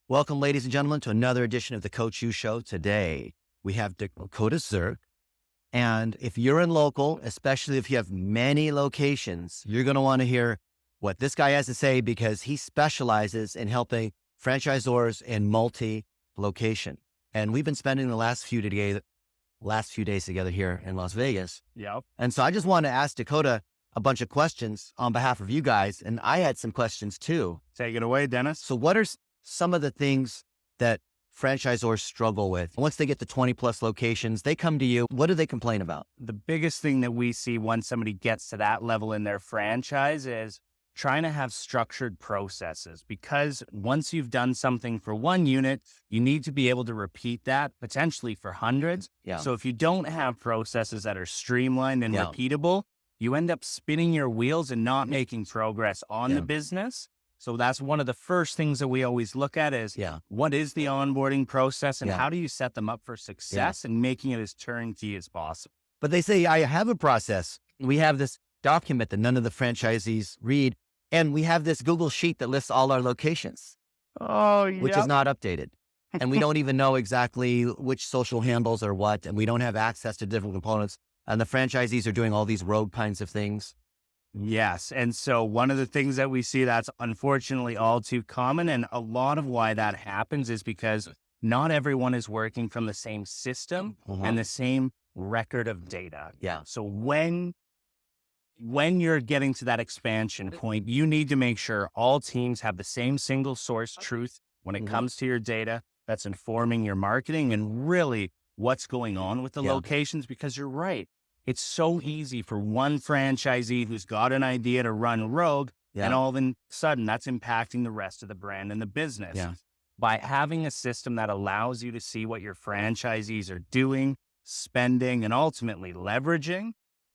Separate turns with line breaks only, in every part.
Welcome, ladies and gentlemen, to another edition of the Coach U Show. Today, we have Dakota Zirk. And if you're in local, especially if you have many locations, you're going to want to hear what this guy has to say because he specializes in helping franchisors in multi-location. And we've been spending the last few days together here in Las Vegas.
Yep.
And so I just want to ask Dakota a bunch of questions on behalf of you guys. And I had some questions too.
Take it away, Dennis.
So what are some of the things that franchisors struggle with? Once they get to 20 plus locations, they come to you. What do they complain about?
The biggest thing that we see once somebody gets to that level in their franchise is trying to have structured processes, because once you've done something for one unit, you need to be able to repeat that potentially for hundreds.
Yeah.
So if you don't have processes that are streamlined and repeatable, you end up spinning your wheels and not making progress on the business. So that's one of the first things that we always look at is what is the onboarding process and how do you set them up for success and making it as turnkey as possible?
But they say, I have a process. We have this document that none of the franchisees read. And we have this Google sheet that lists all our locations, which is not updated. And we don't even know exactly which social handles are what. And we don't have access to different components. And the franchisees are doing all these rogue kinds of things.
Yes. And so one of the things that we see that's unfortunately all too common, and a lot of why that happens is because not everyone is working from the same system and the same record of data.
Yeah.
So when you're getting to that expansion point, you need to make sure all teams have the same single source truth when it comes to your data that's informing your marketing and really what's going on with the locations, because you're right. It's so easy for one franchisee who's got an idea to run rogue, and all of a sudden that's impacting the rest of the brand and the business.
Yeah.
By having a system that allows you to see what your franchisees are doing, spending, and ultimately leveraging,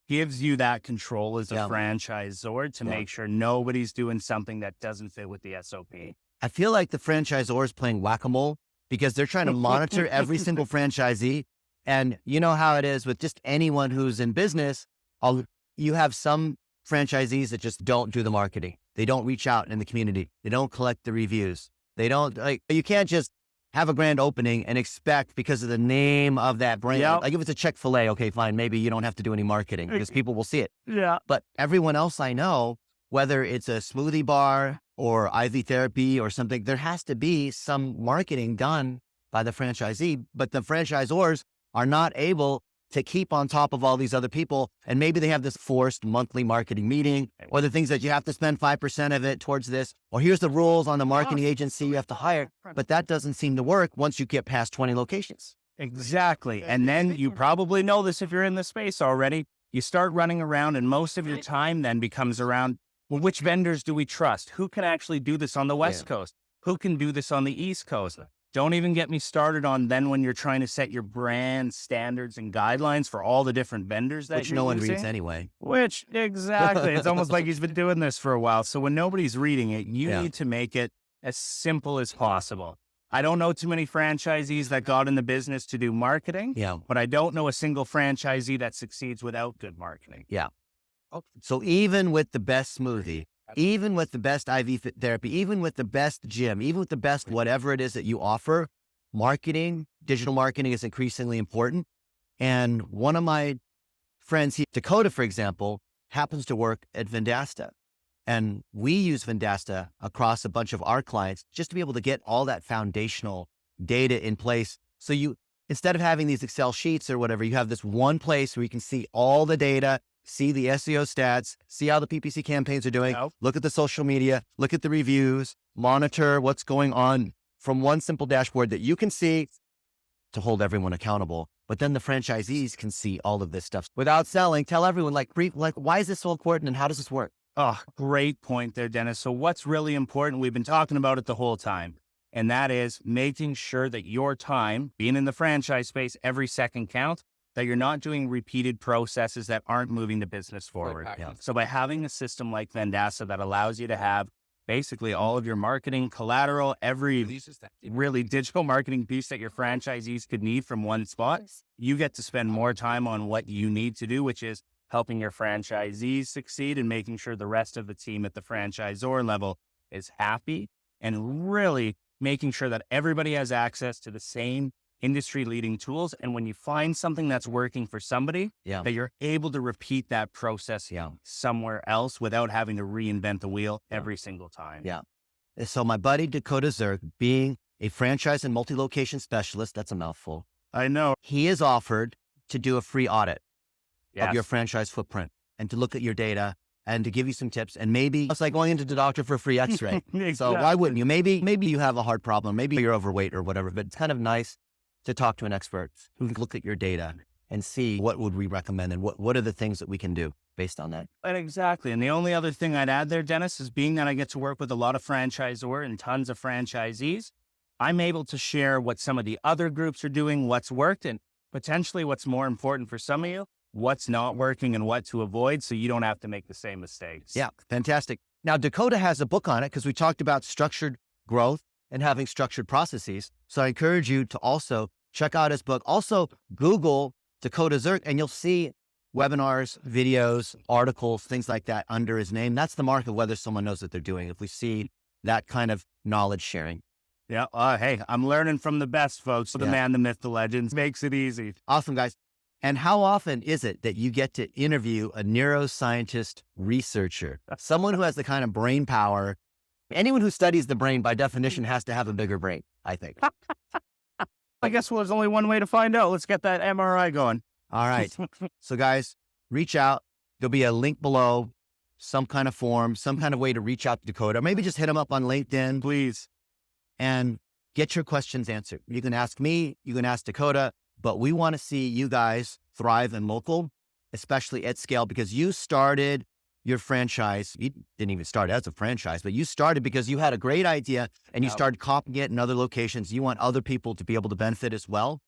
gives you that control as a franchisor to make sure nobody's doing something that doesn't fit with the SOP.
I feel like the franchisor is playing whack-a-mole because they're trying to monitor every single franchisee. And you know how it is with just anyone who's in business. You have some franchisees that just don't do the marketing. They don't reach out in the community. They don't collect the reviews. They don't you can't just have a grand opening and expect because of the name of that brand. Like if it's a Chick-fil-A, okay, fine. Maybe you don't have to do any marketing because people will see it.
Yeah.
But everyone else I know, whether it's a smoothie bar or IV therapy or something, there has to be some marketing done by the franchisee, but the franchisors are not able to keep on top of all these other people. And maybe they have this forced monthly marketing meeting, or the things that you have to spend 5% of it towards this, or here's the rules on the marketing agency you have to hire. But that doesn't seem to work once you get past 20 locations.
Exactly. And then you probably know this if you're in the space already. You start running around and most of your time then becomes around, well, which vendors do we trust? Who can actually do this on the West Coast? Who can do this on the East Coast? Don't even get me started on then when you're trying to set your brand standards and guidelines for all the different vendors that
Which no one reads anyway.
Which, exactly. It's almost like he's been doing this for a while. So when nobody's reading it, you need to make it as simple as possible. I don't know too many franchisees that got in the business to do marketing, but I don't know a single franchisee that succeeds without good marketing.
Yeah. So even with the best smoothie, even with the best IV therapy, even with the best gym, even with the best whatever it is that you offer, marketing, digital marketing is increasingly important. And one of my friends, Dakota, for example, happens to work at Vendasta. And we use Vendasta across a bunch of our clients just to be able to get all that foundational data in place. So you, instead of having these Excel sheets or whatever, you have this one place where you can see all the data, see the SEO stats, see how the PPC campaigns are doing, look at the social media, look at the reviews, monitor what's going on from one simple dashboard that you can see to hold everyone accountable. But then the franchisees can see all of this stuff without selling. Tell everyone, like, why is this so important and how does this work?
Oh, great point there, Dennis. So what's really important, we've been talking about it the whole time, and that is making sure that your time, being in the franchise space, every second counts, that you're not doing repeated processes that aren't moving the business forward. So by having a system like Vendasta that allows you to have basically all of your marketing collateral, every really digital marketing piece that your franchisees could need from one spot, you get to spend more time on what you need to do, which is helping your franchisees succeed and making sure the rest of the team at the franchisor level is happy and really making sure that everybody has access to the same industry leading tools. And when you find something that's working for somebody,
Yeah.
that you're able to repeat that process somewhere else without having to reinvent the wheel every single time.
Yeah. So my buddy Dakota Zirk, being a franchise and multi-location specialist, that's a mouthful.
I know.
He is offered to do a free audit of your
Yes.
franchise footprint and to look at your data and to give you some tips. And maybe it's like going into the doctor for a free x-ray. So why wouldn't you? Maybe you have a heart problem. Maybe you're overweight or whatever, but it's kind of nice to talk to an expert who can look at your data and see what would we recommend and what are the things that we can do based on that.
And exactly. And the only other thing I'd add there, Dennis, is being that I get to work with a lot of franchisors and tons of franchisees, I'm able to share what some of the other groups are doing, what's worked, and potentially what's more important for some of you, what's not working and what to avoid so you don't have to make the same mistakes.
Yeah, fantastic. Now, Dakota has a book on it because we talked about structured growth and having structured processes. So I encourage you to also check out his book. Also, Google Dakota Zirk and you'll see webinars, videos, articles, things like that under his name. That's the mark of whether someone knows what they're doing. If we see that kind of knowledge sharing.
Yeah. Hey, I'm learning from the best, folks. The man, the myth, the legend makes it easy.
Awesome, guys. And how often is it that you get to interview a neuroscientist researcher, someone who has the kind of brain power? Anyone who studies the brain by definition has to have a bigger brain, I think.
I guess there's only one way to find out. Let's get that MRI going.
All right. So guys, reach out. There'll be a link below, some kind of form, some kind of way to reach out to Dakota. Maybe just hit him up on LinkedIn,
Please.
and get your questions answered. You can ask me, you can ask Dakota, but we want to see you guys thrive in local, especially at scale, because you started your franchise. You didn't even start as a franchise, but you started because you had a great idea and you started copying it in other locations. You want other people to be able to benefit as well.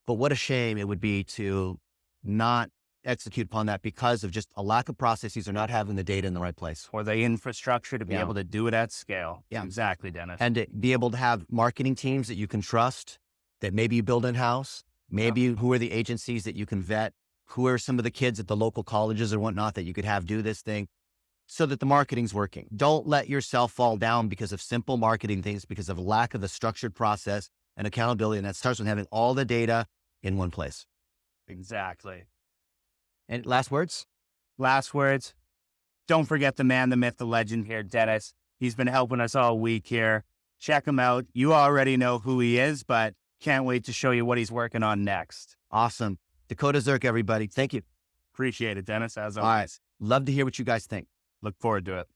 But what a shame it would be to not execute upon that because of just a lack of processes or not having the data in the right place.
Or the infrastructure to be able to do it at scale.
Yeah.
Exactly, Dennis.
And to be able to have marketing teams that you can trust, that maybe you build in-house, maybe who are the agencies that you can vet, who are some of the kids at the local colleges or whatnot that you could have do this thing so that the marketing's working. Don't let yourself fall down because of simple marketing things, because of lack of a structured process and accountability. And that starts with having all the data in one place.
Exactly.
And last words?
Last words. Don't forget the man, the myth, the legend here, Dennis. He's been helping us all week here. Check him out. You already know who he is, but can't wait to show you what he's working on next.
Awesome. Dakota Zirk, everybody. Thank you.
Appreciate it, Dennis, as always.
All right. Love to hear what you guys think.
Look forward to it.